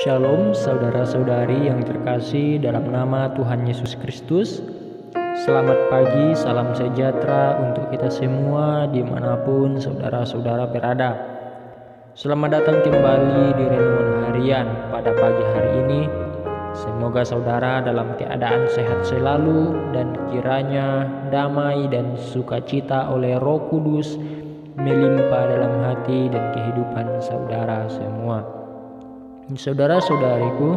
Shalom saudara-saudari yang terkasih dalam nama Tuhan Yesus Kristus. Selamat pagi, salam sejahtera untuk kita semua dimanapun saudara-saudara berada. Selamat datang kembali di Renungan Harian pada pagi hari ini. Semoga saudara dalam keadaan sehat selalu dan kiranya damai dan sukacita oleh Roh Kudus melimpah dalam hati dan kehidupan saudara semua. Saudara-saudariku,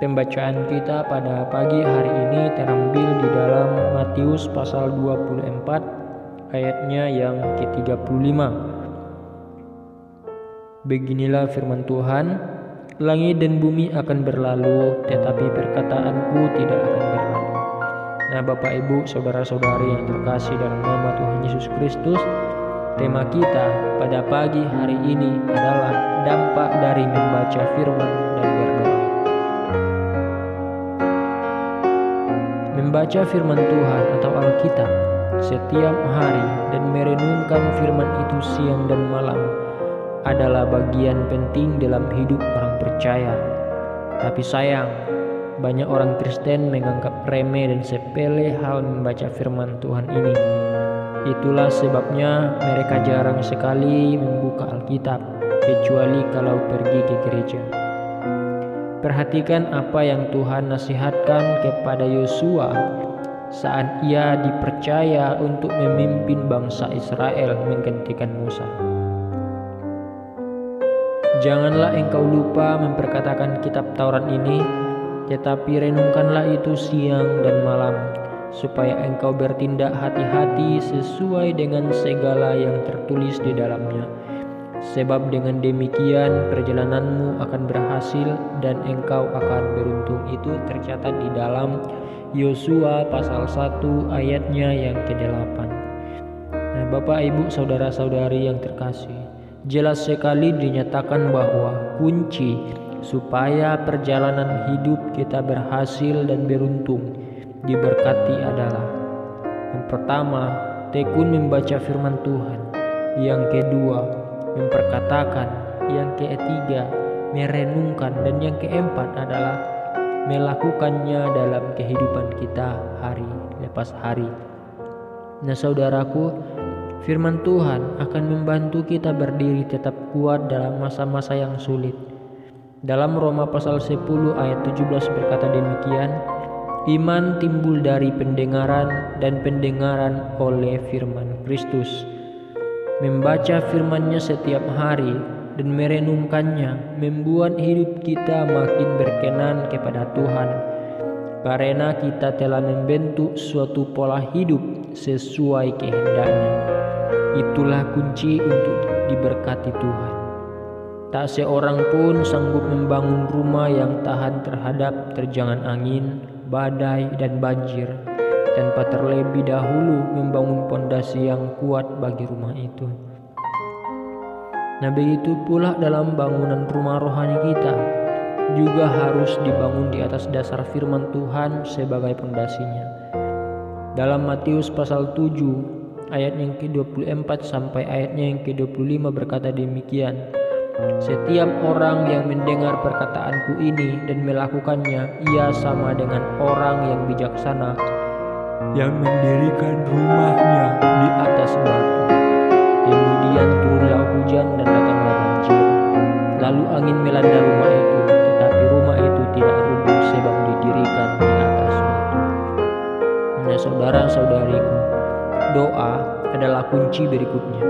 pembacaan kita pada pagi hari ini terambil di dalam Matius pasal 24 ayatnya yang ke-35. Beginilah firman Tuhan, langit dan bumi akan berlalu, tetapi perkataanku tidak akan berlalu. Nah, Bapak Ibu, saudara-saudari yang terkasih dalam nama Tuhan Yesus Kristus, tema kita pada pagi hari ini adalah dampak dari membaca firman dan berdoa. Membaca firman Tuhan atau Alkitab setiap hari dan merenungkan firman itu siang dan malam adalah bagian penting dalam hidup orang percaya. Tapi sayang, banyak orang Kristen menganggap remeh dan sepele hal membaca firman Tuhan ini. Itulah sebabnya mereka jarang sekali membuka Alkitab, kecuali kalau pergi ke gereja. Perhatikan apa yang Tuhan nasihatkan kepada Yosua saat ia dipercaya untuk memimpin bangsa Israel menggantikan Musa. Janganlah engkau lupa memperkatakan kitab Taurat ini, tetapi renungkanlah itu siang dan malam, supaya engkau bertindak hati-hati sesuai dengan segala yang tertulis di dalamnya. Sebab dengan demikian perjalananmu akan berhasil dan engkau akan beruntung. Itu tercatat di dalam Yosua pasal 1 ayatnya yang ke-8. Nah, Bapak Ibu saudara-saudari yang terkasih, jelas sekali dinyatakan bahwa kunci supaya perjalanan hidup kita berhasil dan beruntung diberkati adalah: yang pertama, tekun membaca firman Tuhan; yang kedua, memperkatakan; yang ketiga, merenungkan; dan yang keempat adalah melakukannya dalam kehidupan kita hari lepas hari. Nah, saudaraku, firman Tuhan akan membantu kita berdiri tetap kuat dalam masa-masa yang sulit. Dalam Roma pasal 10 ayat 17 berkata demikian, iman timbul dari pendengaran dan pendengaran oleh firman Kristus. Membaca firman-Nya setiap hari dan merenungkannya membuat hidup kita makin berkenan kepada Tuhan, karena kita telah membentuk suatu pola hidup sesuai kehendak-Nya. Itulah kunci untuk diberkati Tuhan. Tak seorang pun sanggup membangun rumah yang tahan terhadap terjangan angin, badai, dan banjir tanpa terlebih dahulu membangun pondasi yang kuat bagi rumah itu. Nah, begitu pula dalam bangunan rumah rohani kita juga harus dibangun di atas dasar firman Tuhan sebagai pondasinya. Dalam Matius pasal 7 ayat yang ke-24 sampai ayatnya yang ke-25 berkata demikian, setiap orang yang mendengar perkataanku ini dan melakukannya, ia sama dengan orang yang bijaksana yang mendirikan rumahnya di atas batu. Kemudian turunlah hujan dan datanglah banjir, lalu angin melanda rumah itu, tetapi rumah itu tidak rubuh sebab didirikan di atas batu. Nah, saudara-saudariku, doa adalah kunci berikutnya.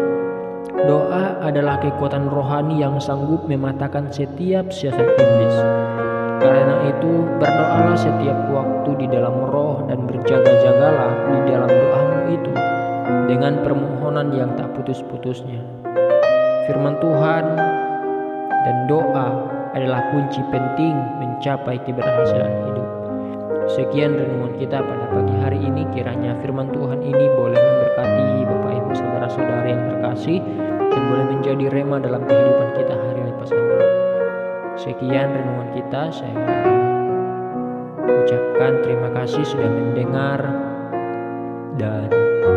Doa adalah kekuatan rohani yang sanggup mematahkan setiap siasat iblis. Karena itu, berdoalah setiap waktu di dalam roh dan berjaga-jagalah di dalam doamu itu dengan permohonan yang tak putus-putusnya. Firman Tuhan dan doa adalah kunci penting mencapai keberhasilan hidup. Sekian renungan kita pada pagi hari ini. Kiranya firman Tuhan ini boleh memberkati Bapak Ibu saudara-saudari yang terkasih dan boleh menjadi rema dalam kehidupan kita hari lepas hari. Sekian renungan kita. Saya ucapkan terima kasih sudah mendengar dan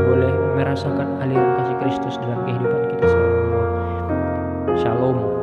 boleh merasakan aliran kasih Kristus dalam kehidupan kita semua. Shalom.